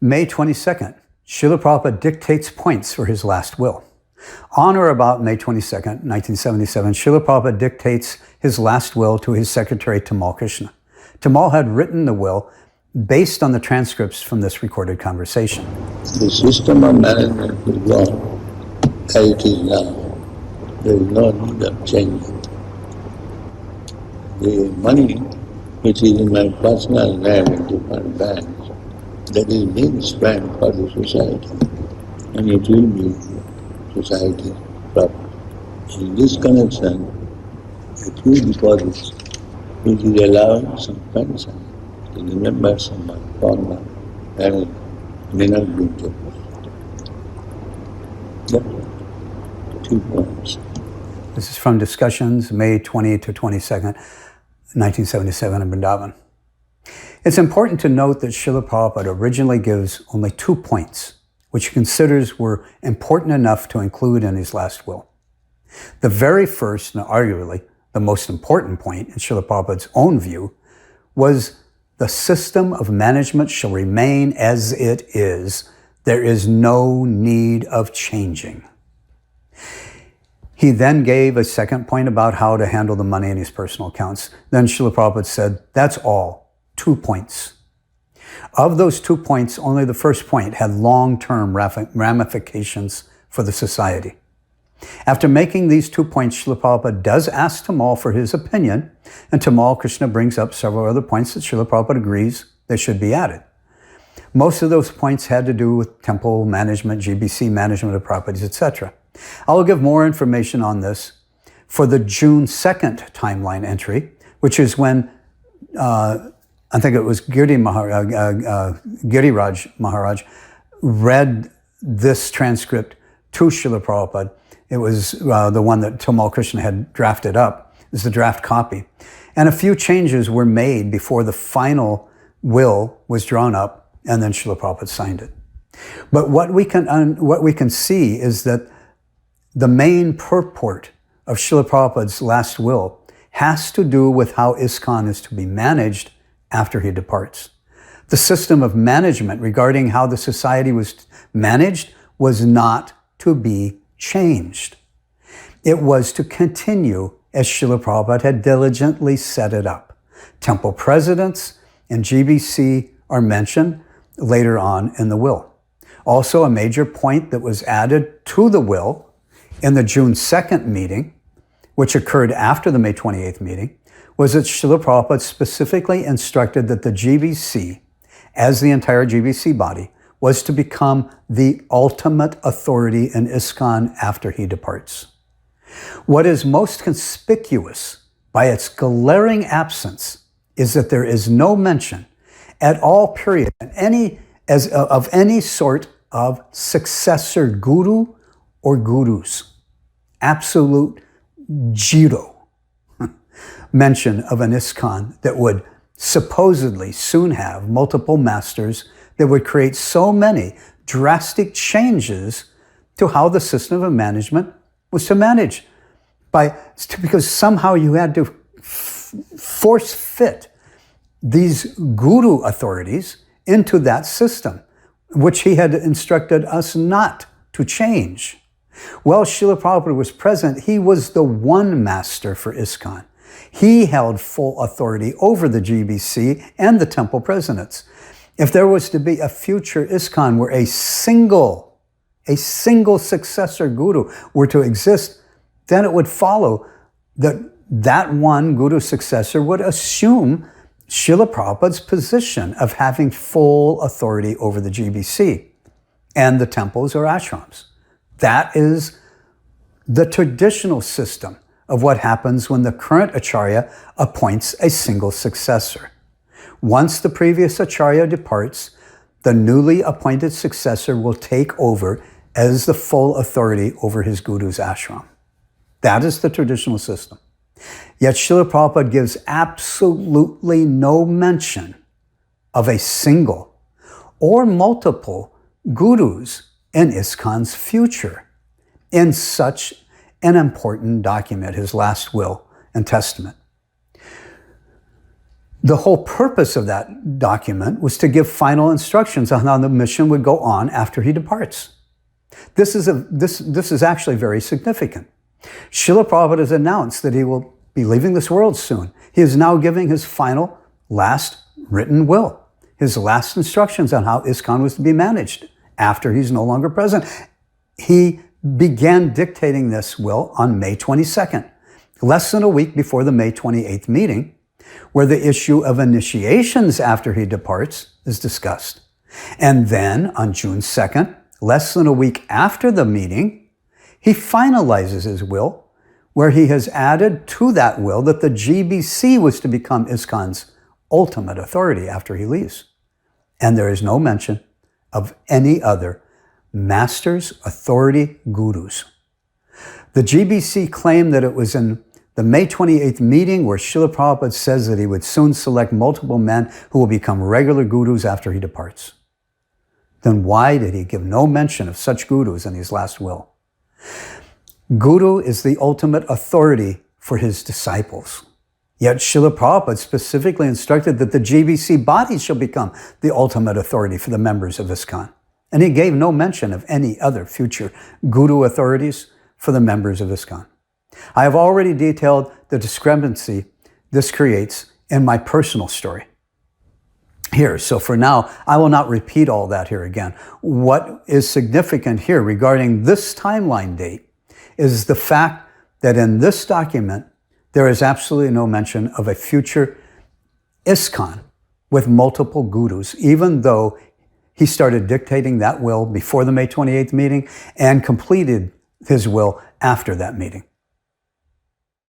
May 22nd, Srila Prabhupada dictates points for his last will. On or about May 22nd, 1977, Srila Prabhupada dictates his last will to his secretary, Tamal Krishna. Tamal had written the will based on the transcripts from this recorded conversation. The system of management will go on as it is now. There is no need of changing. The money which is in my personal name in different banks, that is being spent for the society, and it will be society proper. In this connection, a few deposits which is allowing some pension to the members of my former family may not be jeopardized. That's 2 points. This is from discussions May 20 to 22nd, 1977 in Vrindavan. It's important to note that Srila Prabhupada originally gives only 2 points, which he considers were important enough to include in his last will. The very first, and arguably the most important point in Srila Prabhupada's own view, was the system of management shall remain as it is. There is no need of changing. He then gave a second point about how to handle the money in his personal accounts. Then Srila Prabhupada said, that's all, 2 points. Of those 2 points, only the first point had long-term ramifications for the society. After making these 2 points, Srila Prabhupada does ask Tamal for his opinion, and Tamal Krishna brings up several other points that Srila Prabhupada agrees they should be added. Most of those points had to do with temple management, GBC management of properties, etc. I will give more information on this for the June 2nd timeline entry, which is when I think it was Giriraj Maharaj read this transcript to Srila Prabhupada. It was the one that Tamal Krishna had drafted up. It was the draft copy. And a few changes were made before the final will was drawn up, and then Srila Prabhupada signed it. But what we can see is that the main purport of Srila Prabhupada's last will has to do with how ISKCON is to be managed after he departs. The system of management regarding how the society was managed was not to be changed. It was to continue as Srila Prabhupada had diligently set it up. Temple presidents and GBC are mentioned later on in the will. Also, a major point that was added to the will in the June 2nd meeting, which occurred after the May 28th meeting, was that Srila Prabhupada specifically instructed that the GBC, as the entire GBC body, was to become the ultimate authority in ISKCON after he departs. What is most conspicuous by its glaring absence is that there is no mention at all, period, of any sort of successor guru or gurus. Absolute zero mention of an ISKCON that would supposedly soon have multiple masters that would create so many drastic changes to how the system of management was to manage. Because somehow you had to force fit these guru authorities into that system, which he had instructed us not to change. While Srila Prabhupada was present, he was the one master for ISKCON. He held full authority over the GBC and the temple presidents. If there was to be a future ISKCON where a single successor guru were to exist, then it would follow that one guru successor would assume Srila Prabhupada's position of having full authority over the GBC and the temples or ashrams. That is the traditional system of what happens when the current Acharya appoints a single successor. Once the previous Acharya departs, the newly appointed successor will take over as the full authority over his guru's ashram. That is the traditional system. Yet Srila Prabhupada gives absolutely no mention of a single or multiple gurus in ISKCON's future in such an important document, his last will and testament. The whole purpose of that document was to give final instructions on how the mission would go on after he departs. This is actually very significant. Srila Prabhupada has announced that he will be leaving this world soon. He is now giving his final, last written will, his last instructions on how ISKCON was to be managed after he's no longer present. He began dictating this will on May 22nd, less than a week before the May 28th meeting, where the issue of initiations after he departs is discussed. And then on June 2nd, less than a week after the meeting, he finalizes his will, where he has added to that will that the GBC was to become ISKCON's ultimate authority after he leaves. And there is no mention of any other masters, authority, gurus. The GBC claimed that it was in the May 28th meeting where Srila Prabhupada says that he would soon select multiple men who will become regular gurus after he departs. Then why did he give no mention of such gurus in his last will? Guru is the ultimate authority for his disciples. Yet Srila Prabhupada specifically instructed that the GBC body shall become the ultimate authority for the members of ISKCON. And he gave no mention of any other future guru authorities for the members of ISKCON. I have already detailed the discrepancy this creates in my personal story here. So for now, I will not repeat all that here again. What is significant here regarding this timeline date is the fact that in this document, there is absolutely no mention of a future ISKCON with multiple gurus, even though he started dictating that will before the May 28th meeting and completed his will after that meeting.